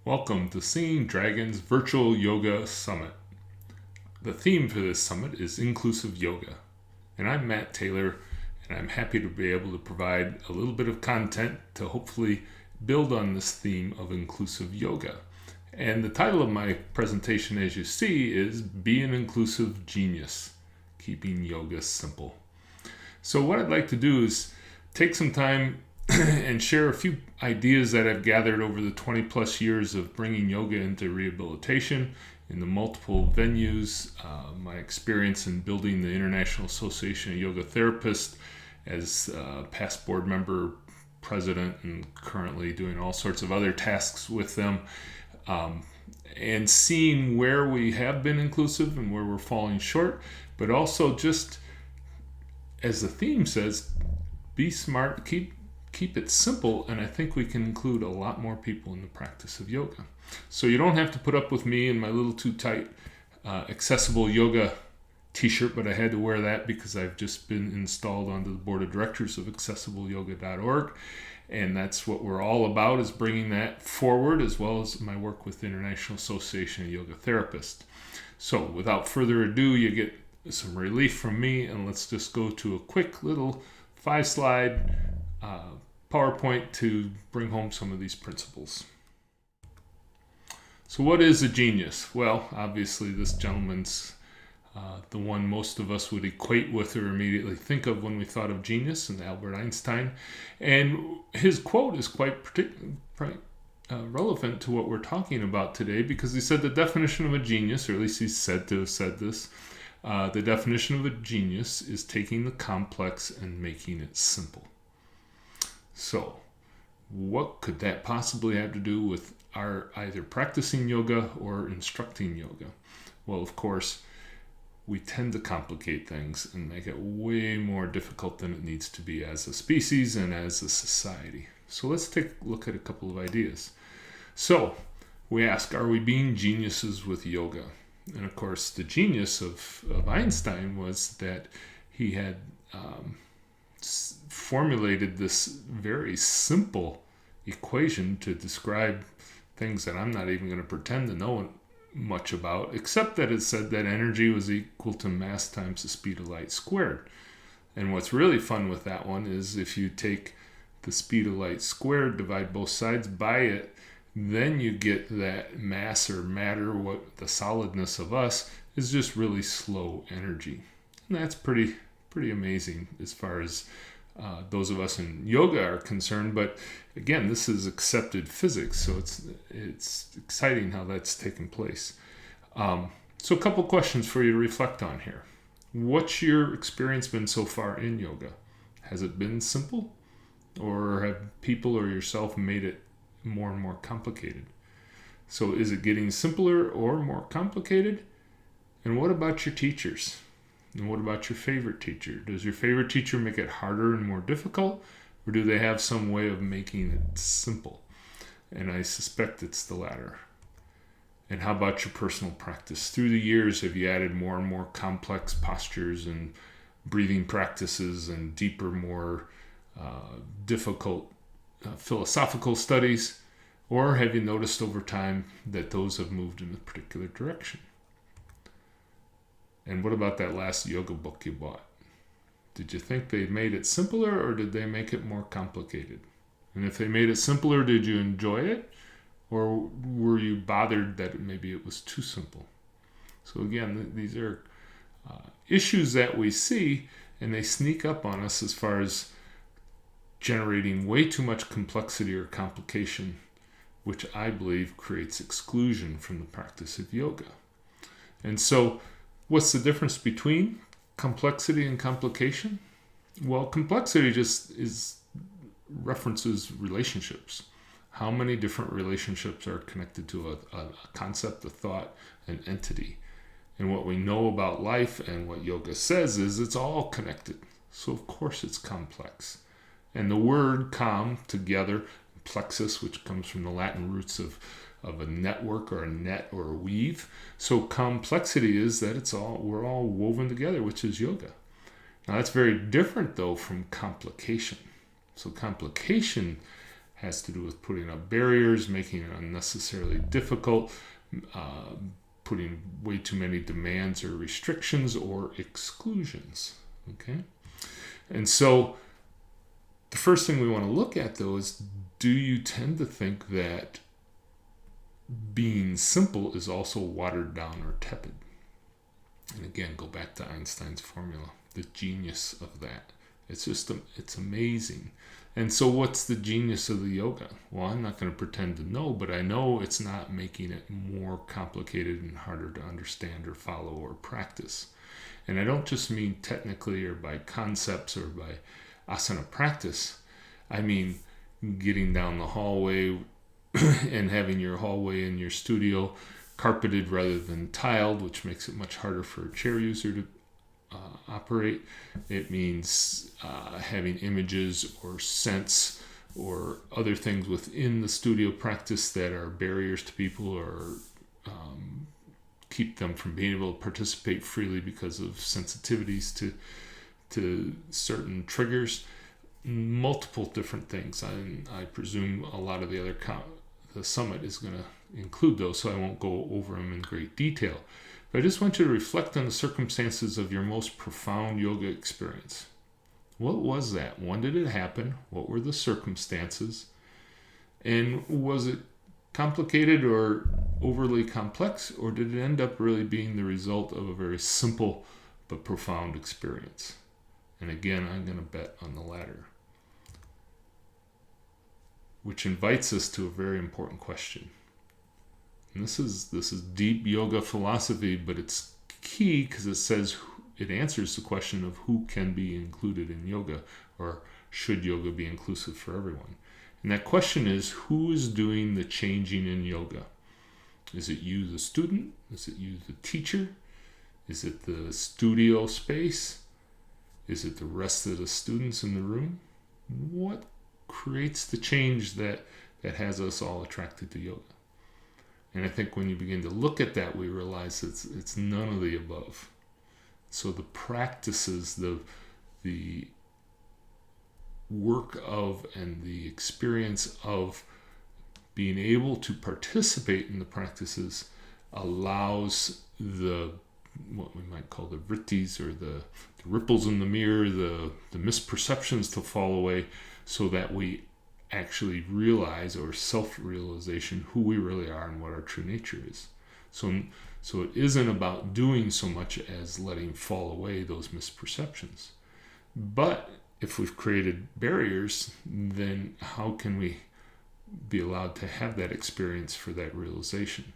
Welcome to Seeing Dragons Virtual Yoga Summit. The theme for this summit is inclusive yoga. And I'm Matt Taylor, and I'm happy to be able to provide a little bit of content to hopefully build on this theme of inclusive yoga. And the title of my presentation, as you see, is Be an Inclusive Genius, Keeping Yoga Simple. So what I'd like to do is take some time and share a few ideas that I've gathered over the 20 plus years of bringing yoga into rehabilitation in the multiple venues, my experience in building the International Association of Yoga Therapists as past board member, president, and currently doing all sorts of other tasks with them, and seeing where we have been inclusive and where we're falling short, but also just, as the theme says, be smart, keep it simple, and I think we can include a lot more people in the practice of yoga. So you don't have to put up with me and my little too tight accessible yoga t-shirt, but I had to wear that because I've just been installed onto the board of directors of accessibleyoga.org, and that's what we're all about, is bringing that forward, as well as my work with the International Association of Yoga Therapists. So without further ado, you get some relief from me, and let's just go to a quick little 5-slide PowerPoint to bring home some of these principles. So what is a genius? Well, obviously this gentleman's the one most of us would equate with or immediately think of when we thought of genius, and Albert Einstein. And his quote is quite relevant to what we're talking about today, because he said the definition of a genius, or at least he's said to have said this, the definition of a genius is taking the complex and making it simple. So, what could that possibly have to do with our either practicing yoga or instructing yoga? Well, of course, we tend to complicate things and make it way more difficult than it needs to be as a species and as a society. So let's take a look at a couple of ideas. So, we ask, are we being geniuses with yoga? And of course, the genius of Einstein was that he had formulated this very simple equation to describe things that I'm not even going to pretend to know much about, except that it said that energy was equal to mass times the speed of light squared. And what's really fun with that one is if you take the speed of light squared, divide both sides by it, then you get that mass or matter, what the solidness of us is, just really slow energy. And that's pretty amazing as far as those of us in yoga are concerned. But again, this is accepted physics, so it's exciting how that's taken place. So a couple questions for you to reflect on here. What's your experience been so far in yoga? Has it been simple, or have people or yourself made it more and more complicated? So is it getting simpler or more complicated? And what about your teachers? And what about your favorite teacher? Does your favorite teacher make it harder and more difficult, or do they have some way of making it simple? And I suspect it's the latter. And how about your personal practice? Through the years, have you added more and more complex postures and breathing practices and deeper, more difficult philosophical studies? Or have you noticed over time that those have moved in a particular direction? And what about that last yoga book you bought? Did you think they made it simpler, or did they make it more complicated? And if they made it simpler, did you enjoy it? Or were you bothered that maybe it was too simple? So again, these are issues that we see, and they sneak up on us as far as generating way too much complexity or complication, which I believe creates exclusion from the practice of yoga. And so, what's the difference between complexity and complication? Well, complexity just references relationships. How many different relationships are connected to a concept, a thought, an entity? And what we know about life and what yoga says is it's all connected. So of course it's complex. And the word together, plexus, which comes from the Latin roots of a network or a net or a weave. So complexity is that we're all woven together, which is yoga. Now that's very different though from complication. So complication has to do with putting up barriers, making it unnecessarily difficult, putting way too many demands or restrictions or exclusions. Okay? And so the first thing we want to look at, though, is do you tend to think that being simple is also watered down or tepid? And again, go back to Einstein's formula, the genius of that. It's amazing. And so what's the genius of the yoga? Well, I'm not going to pretend to know, but I know it's not making it more complicated and harder to understand or follow or practice. And I don't just mean technically or by concepts or by asana practice. I mean getting down the hallway and having your hallway in your studio carpeted rather than tiled, which makes it much harder for a chair user to operate. It means having images or scents or other things within the studio practice that are barriers to people or keep them from being able to participate freely because of sensitivities to certain triggers. Multiple different things. I presume a lot of the other the summit is going to include those, so I won't go over them in great detail. But I just want you to reflect on the circumstances of your most profound yoga experience. What was that? When did it happen? What were the circumstances? And was it complicated or overly complex, or did it end up really being the result of a very simple but profound experience? And again, I'm going to bet on the latter, which invites us to a very important question. And this is deep yoga philosophy, but it's key because it answers the question of who can be included in yoga, or should yoga be inclusive for everyone? And that question is, who is doing the changing in yoga? Is it you, the student? Is it you, the teacher? Is it the studio space? Is it the rest of the students in the room? What creates the change that has us all attracted to yoga? And I think when you begin to look at that, we realize it's none of the above. So the practices, the work of, and the experience of being able to participate in the practices allows what we might call the vrittis, or the ripples in the mirror, the misperceptions to fall away, so that we actually realize, or self-realization, who we really are and what our true nature is. So it isn't about doing so much as letting fall away those misperceptions. But if we've created barriers, then how can we be allowed to have that experience for that realization?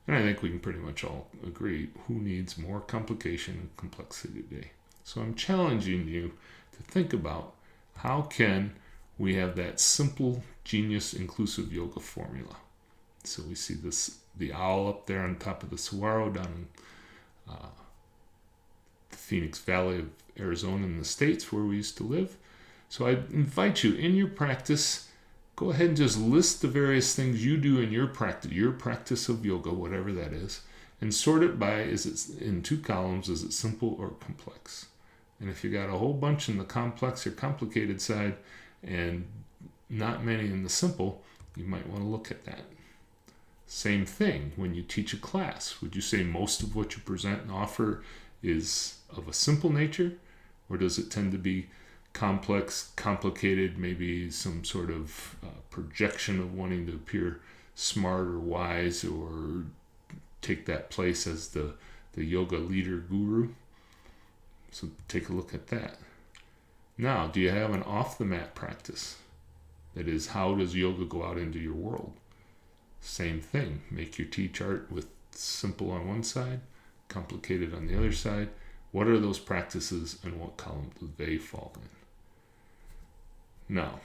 And I think we can pretty much all agree, who needs more complication and complexity today? So I'm challenging you to think about, how can we have that simple, genius, inclusive yoga formula? So we see the owl up there on top of the saguaro down in the Phoenix Valley of Arizona in the States, where we used to live. So I invite you, in your practice, go ahead and just list the various things you do in your practice of yoga, whatever that is, and sort it by, is it in 2 columns, is it simple or complex? And if you got a whole bunch in the complex or complicated side and not many in the simple, you might want to look at that. Same thing when you teach a class. Would you say most of what you present and offer is of a simple nature, or does it tend to be complex, complicated, maybe some sort of projection of wanting to appear smart or wise, or take that place as the yoga leader guru? So take a look at that. Now, do you have an off-the-mat practice? That is, how does yoga go out into your world? Same thing. Make your T-chart with simple on one side, complicated on the other side. What are those practices, and what column do they fall in? Now,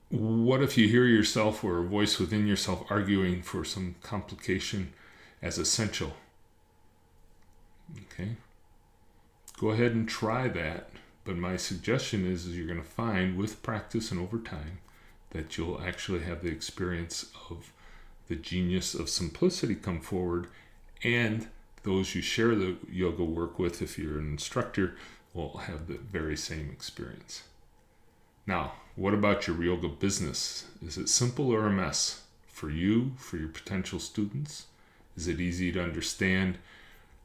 what if you hear yourself, or a voice within yourself, arguing for some complication as essential? Okay. Go ahead and try that. But my suggestion is you're going to find, with practice and over time, that you'll actually have the experience of the genius of simplicity come forward, and those you share the yoga work with, if you're an instructor, will have the very same experience. Now, what about your yoga business? Is it simple or a mess? For you, for your potential students? Is it easy to understand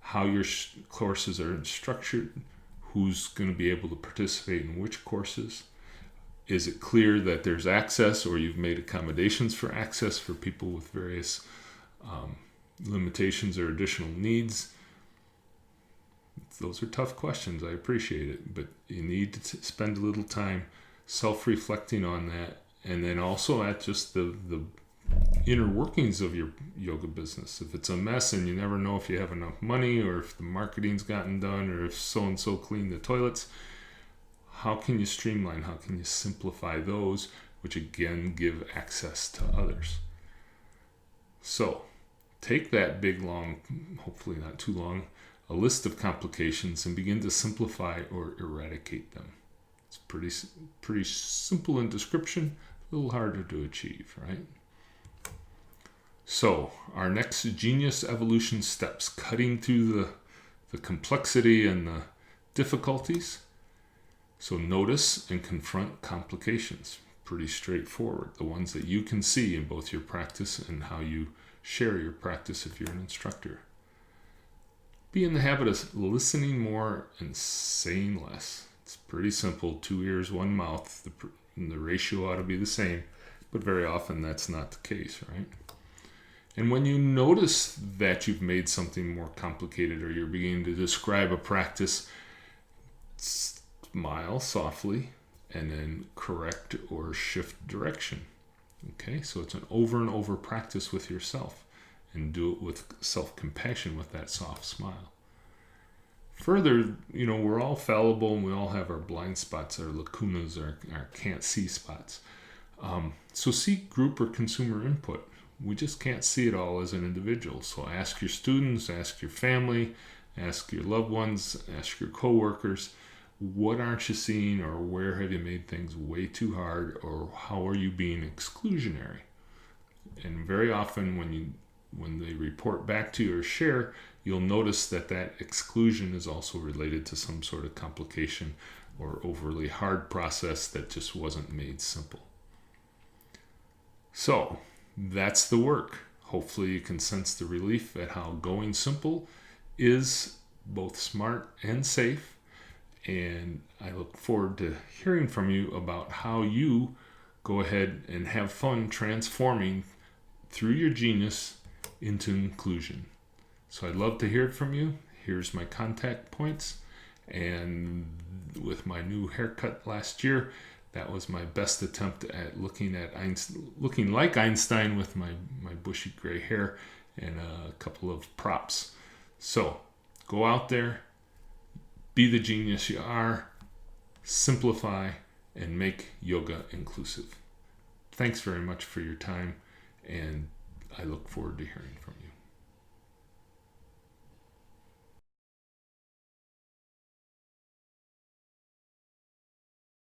how your courses are structured? Who's going to be able to participate in which courses? Is it clear that there's access, or you've made accommodations for access for people with various limitations or additional needs? Those are tough questions. I appreciate it, but you need to spend a little time self-reflecting on that, and then also at just the inner workings of your yoga business. If it's a mess and you never know if you have enough money, or if the marketing's gotten done, or if so-and-so cleaned the toilets, how can you streamline? How can you simplify those, which again give access to others? So take that big, long, hopefully not too long, a list of complications and begin to simplify or eradicate them. It's pretty simple in description, a little harder to achieve, right? So our next genius evolution steps, cutting through the complexity and the difficulties. So notice and confront complications. Pretty straightforward. The ones that you can see in both your practice and how you share your practice if you're an instructor. Be in the habit of listening more and saying less. It's pretty simple. 2 ears, 1 mouth. The ratio ought to be the same, but very often that's not the case, right? And when you notice that you've made something more complicated, or you're beginning to describe a practice, smile softly and then correct or shift direction. Okay, so it's an over and over practice with yourself, and do it with self-compassion with that soft smile. Further, we're all fallible and we all have our blind spots, our lacunas, our can't see spots. So seek group or consumer input. We just can't see it all as an individual. So ask your students, ask your family, ask your loved ones, ask your coworkers, what aren't you seeing, or where have you made things way too hard, or how are you being exclusionary? And very often when they report back to you or share, you'll notice that exclusion is also related to some sort of complication or overly hard process that just wasn't made simple. So that's the work. Hopefully you can sense the relief at how going simple is both smart and safe. And I look forward to hearing from you about how you go ahead and have fun transforming through your genius into inclusion. So I'd love to hear it from you. Here's my contact points. And with my new haircut last year, that was my best attempt at looking like Einstein with my bushy gray hair and a couple of props. So go out there, be the genius you are, simplify, and make yoga inclusive. Thanks very much for your time, and I look forward to hearing from you.